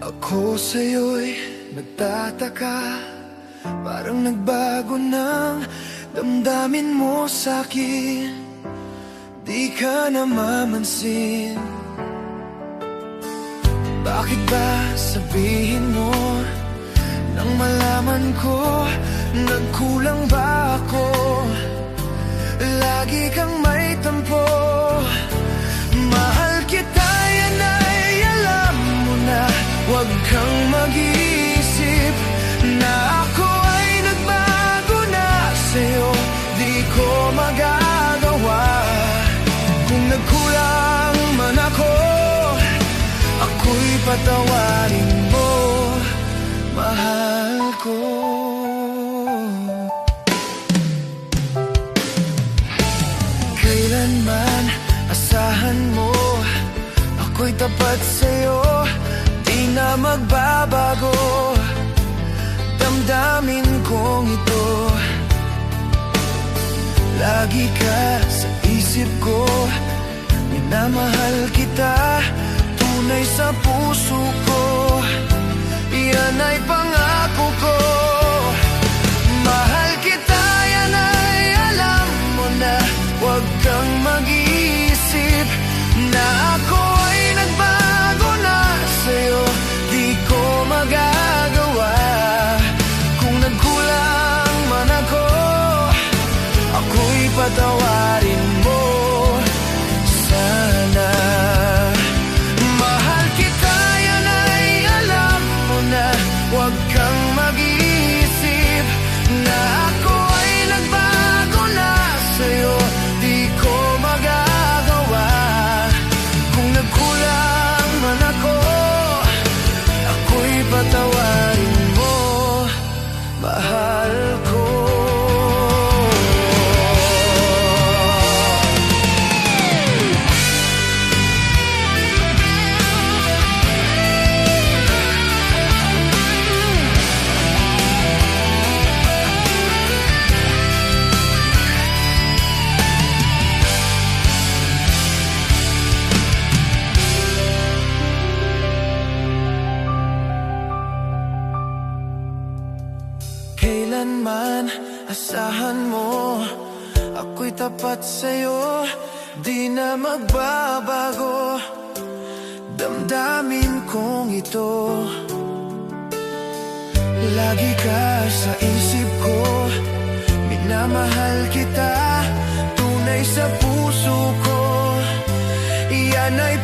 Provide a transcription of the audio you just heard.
Ako sa'yo'y nagtataka, parang nagbago ng damdamin mo sa'kin. Di ka namamansin. Bakit ba sabihin mo nang malaman ko nagkulang ba ako? Lagi kang may tampo. Mahal kita, yan ay alam mo na. Huwag kang mag-iisip na ako ay nagbago na sa'yo. Di ko magagawa. Kung nagkulang man ako, ako'y patawarin mo, mahal ko. Kailanman asahan mo, ako'y tapat sa'yo. Di na magbabago damdamin kong ito. Lagi ka sa isip ko, minamahal kita, tunay sa puso ko. Yan ay pangako ko. Mahal kita, yan ay alam mo na. Huwag kang mag-iisip na ako ay nagbago na sa'yo. Di ko magagawa. Kung nagkulang man ako, ako'y patawarin mo sana. Mahal kita, yan ay alam mo na. Huwag kang mag-iisip na ako ay nagbago na sa'yo. Di ko magagawa. Kung nagkulang man ako, ako'y patawarin mo, mahal ko. Kailanman asahan mo, ako'y tapat sa'yo. Di na magbabago damdamin kong ito. Lagi ka sa isip ko, minamahal kita, tunay sa puso ko. Yan ay